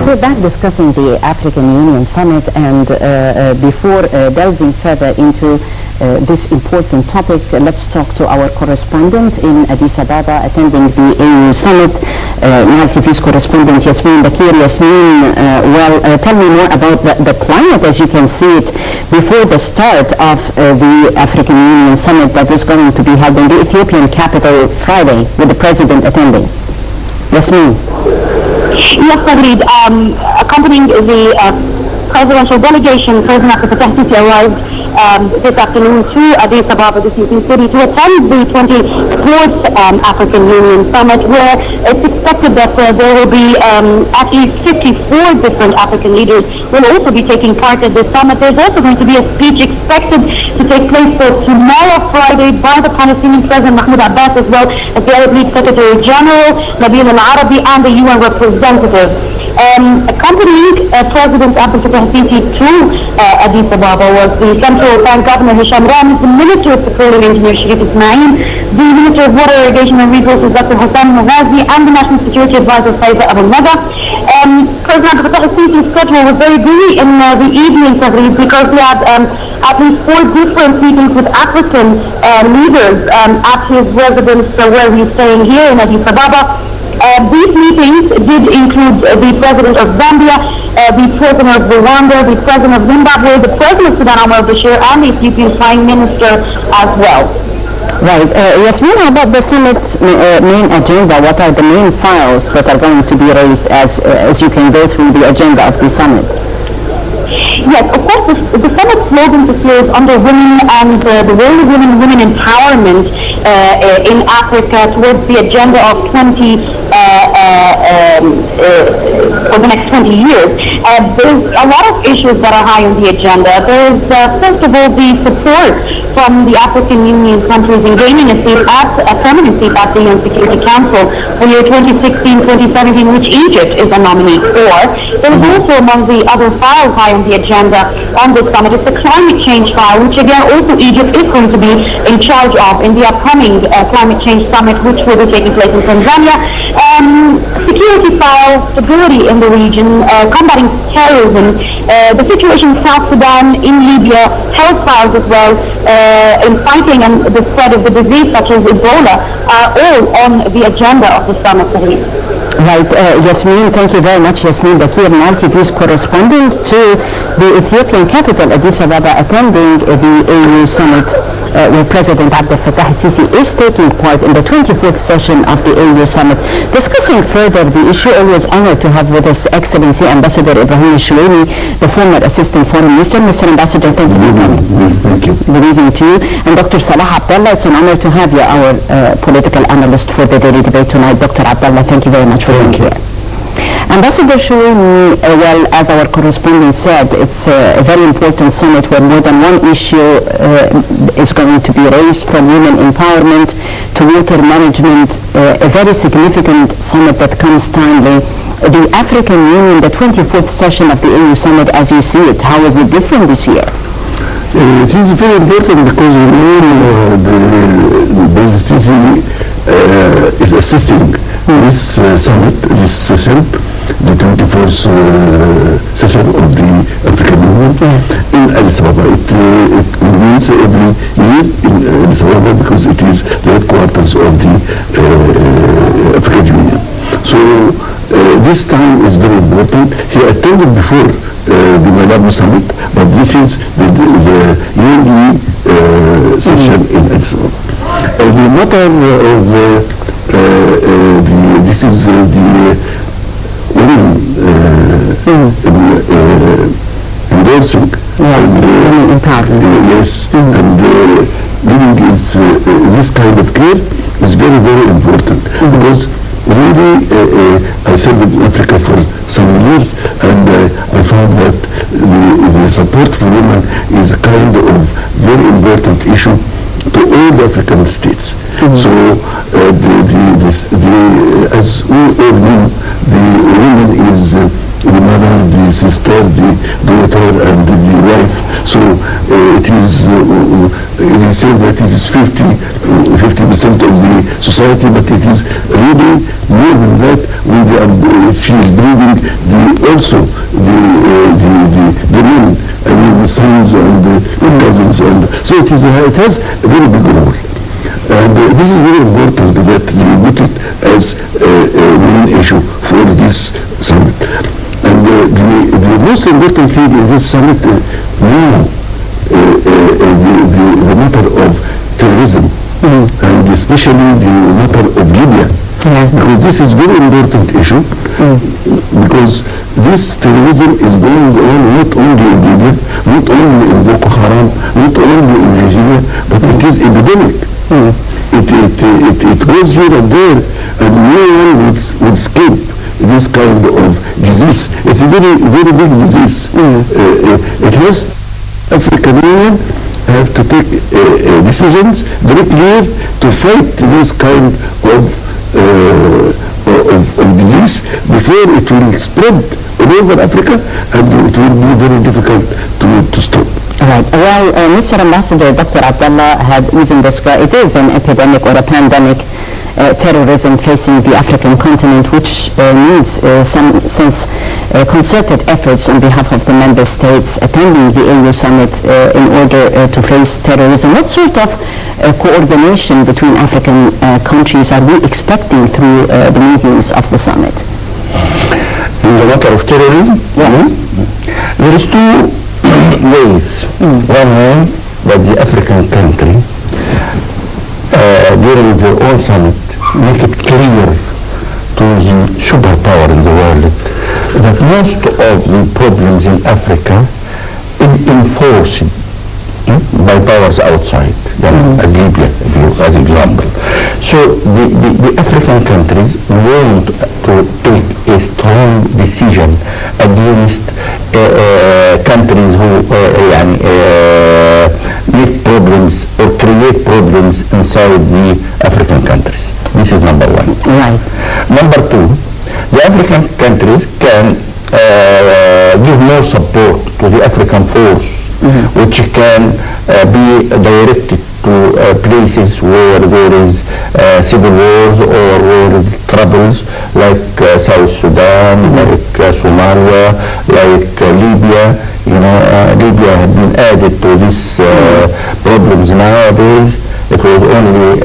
We're back discussing the African Union Summit, and before delving further into this important topic, let's talk to our correspondent in Addis Ababa attending the AU Summit, Nile TV's correspondent Yasmin Bakir. Yasmin, tell me more about the climate as you can see it before the start of the African Union Summit that is going to be held in the Ethiopian capital Friday with the president attending. Yasmin. Yes, Tagreed. Accompanying the presidential delegation, President Abdullah arrived this afternoon to Addis Ababa, the city, to attend the 24th African Union Summit, where it's expected that there will be actually 54 different African leaders will also be taking part at this summit. There's also going to be a speech expected to take place tomorrow, Friday, by the Palestinian President Mahmoud Abbas, as well as the Arab League Secretary General Nabil al-Arabi and the UN representative. Accompanying President Abdullah to Addis Ababa was the Central Bank Governor Hisham Rams, the Minister of Petroleum Engineer Sharif Ismail, the Minister of Water, Irrigation and Resources Dr. Hassan Maghazi, and the National Security Advisor Faiza Abul-Nada. President Abdullah's schedule was very busy in the evening, because he had at least 4 different meetings with African leaders at his residence where he's staying here in Addis Ababa. These meetings did include the President of Zambia, the President of Rwanda, the President of Zimbabwe, the President of Sudan, Omar Bashir, and the Ethiopian Prime Minister as well. Right. Yasmin, how about the summit's main agenda? What are the main files that are going to be raised as you can go through the agenda of the summit? Yes, of course, the summit slogan is under women and the role of women empowerment in Africa towards the agenda of for the next 20 years. There's a lot of issues that are high on the agenda. There's, first of all, the support from the African Union countries in gaining a permanent seat at the UN Security Council for year 2016-2017, which Egypt is a nominee for. There is also among the other files high on the agenda on this summit is the climate change file, which again also Egypt is going to be in charge of in the upcoming climate change summit, which will be taking place in Tanzania. Security file, stability in the region, combating terrorism, the situation in South Sudan, in Libya, health files as well, in fighting and the spread of the disease such as Ebola, are all on the agenda of the summit. Right, Yasmin, thank you very much. Yasmin Bakir, Nile TV's correspondent to the Ethiopian capital, Addis Ababa, attending the AU Summit, where President Abdel Fattah al-Sisi is taking part in the 24th session of the AU Summit. Discussing further the issue, always honored to have with us Excellency Ambassador Ibrahim Elsheweiny, the former Assistant Foreign Minister. Mr. Ambassador, thank you for coming. Thank you. Good evening to you. And Dr.Salah Abdullah, it's an honor to have you, our political analyst for the daily debate tonight. Dr. Abdullah, thank you very much for being here. Ambassador Elsheweiny, well, as our correspondent said, it's a very important summit where more than one issue is going to be raised, from women empowerment to water management, a very significant summit that comes timely. The African Union, the 24th session of the AU Summit, as you see it, how is it different this year? It is very important because the President is assisting this summit, this session, the 24th session of the African Union in Addis Ababa. It means every year in Addis Ababa because it is the headquarters of the African Union. So this time is very important. He attended before the Malabo Summit, but this is the yearly session in Addis Ababa. The matter of this is the women endorsing women empowerment. Yes, and giving this kind of care is very, very important because really I served in Africa for some years, and I found that the support for women is a kind of very important issue to all the African states. So as we all know, the woman is the mother, the sister, the daughter, and the wife. So it is, he says that it is 50% of the society, but it is really more than that when she is bringing also the men, I mean the sons and the cousins, and so it has a very big role. And this is very important that they put it as a main issue for this summit. And the most important thing in this summit now, the matter of terrorism, and especially the matter of Libya. Because this is very important issue, because this terrorism is going on not only in Libya, not only in Boko Haram, not only in Nigeria, but it is epidemic. It goes here and there, and no one would escape this kind of disease. It's a very, very big disease. It has African Union have to take decisions very clear to fight this kind of disease before it will spread all over Africa, and it will be very difficult to stop. Right. Well, Mr. Ambassador, Dr. Abdullah had even described it is an epidemic or a pandemic, terrorism facing the African continent, which needs some concerted efforts on behalf of the member states attending the AU summit in order to face terrorism. What sort of coordination between African countries are we expecting through the meetings of the summit? In the matter of terrorism? Yes. There is two ways. One way that the African country during their own summit make it clear to the superpower in the world that most of the problems in Africa is enforced by powers outside, as Libya, as example. So the African countries want to take a strong decision against countries who make problems or create problems inside the African countries. This is number one. Right. Number two, the African countries can give more support to the African force, which can be directed to places where there is civil wars or world troubles, like South Sudan, like Somalia, like Libya. Libya had been added to these problems nowadays. It was only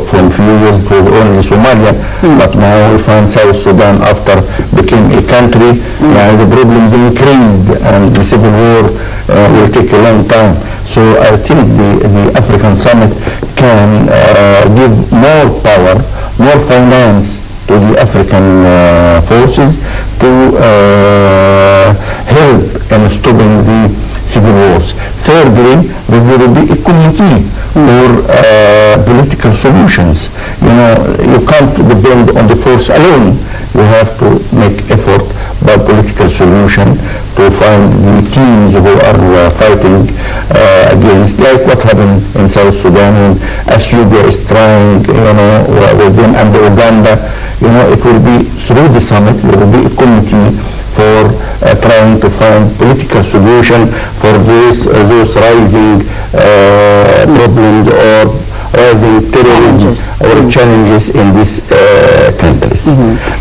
from few years it was only Somalia, but now we find South Sudan after became a country. Now the problems increased and the civil war will take a long time. So I think the African summit can give more power, more finance to the African forces to help in stopping the civil wars. Thirdly, there will be a committee for political solutions. You can't depend on the force alone. You have to make effort by political solution to find the teams who are fighting against, like what happened in South Sudan when Ethiopia is trying, with them and Uganda. It will be through the summit, there will be a committee for trying to find political solution for those rising problems or rising terrorism or challenges in these countries.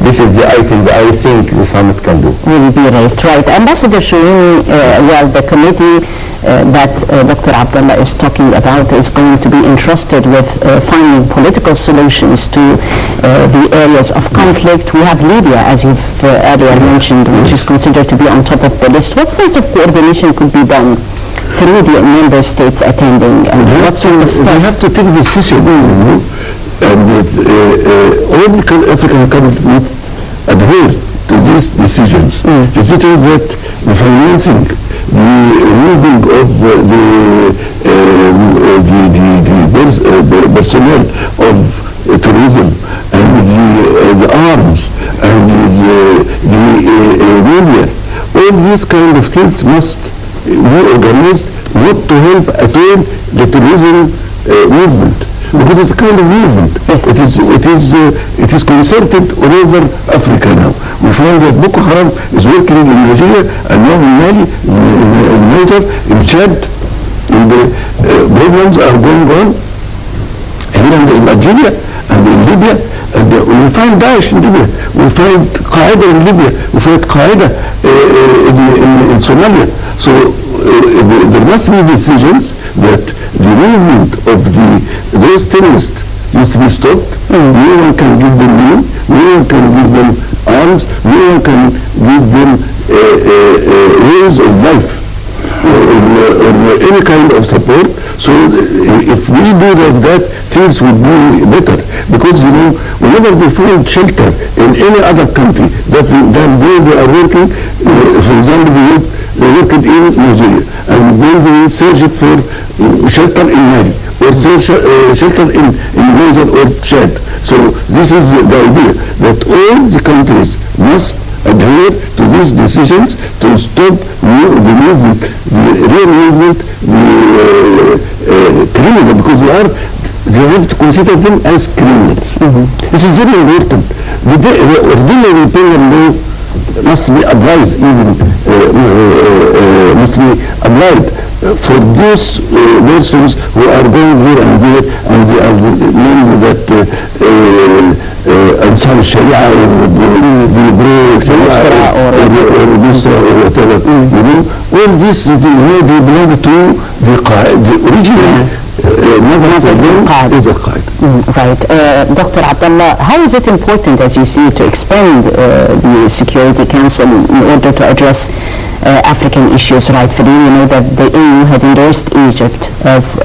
This is the item that I think the summit can do. Will be raised, right. Ambassador Elsheweiny, the committee that Dr. Abdullah is talking about is going to be entrusted with finding political solutions to the areas of conflict. We have Libya, as you've earlier mentioned, which is considered to be on top of the list. What sense of coordination could be done through the member states attending? What sort of steps? We have to take a decision, and all the African countries must adhere to these decisions. Decisions that the financing, the removing of the personnel of tourism, and the arms, and the media, all these kind of things must be organized not to help at all the tourism movement, because it's a kind of movement. Yes. It is concerted all over Africa now. We find that Boko Haram is working in Nigeria and now in Mali, in Niger, in Chad, and the problems are going on here in Algeria and in Libya. And we find Daesh in Libya, we find Qaeda in Libya, we find Qaeda in Somalia. So there must be decisions that the movement of those terrorists must be stopped. No one can give them money, no one can give them arms, no one can give them ways of life or any kind of support. So if we do like that, things would be better. Because, you know, whenever they find shelter in any other country, that they are working, for example, they worked in Nigeria, and then they search for shelter in Mali, or shelter in Niger or Chad. So this is the idea, that all the countries must adhere to these decisions to stop the movement, the real movement, the criminal, because they have to consider them as criminals. This is very important. The ordinary penal law must be applied, must be applied for those persons who are going here and there, and they are mainly that Ansar Sharia or the Bro-Sharia or Nusra or whatever, you know, all this, they belong to the original mother is Al-Qaeda. Right. Dr. Abdullah, how is it important, as you see, to expand the Security Council in order to address African issues rightfully? We know that the EU had endorsed Egypt as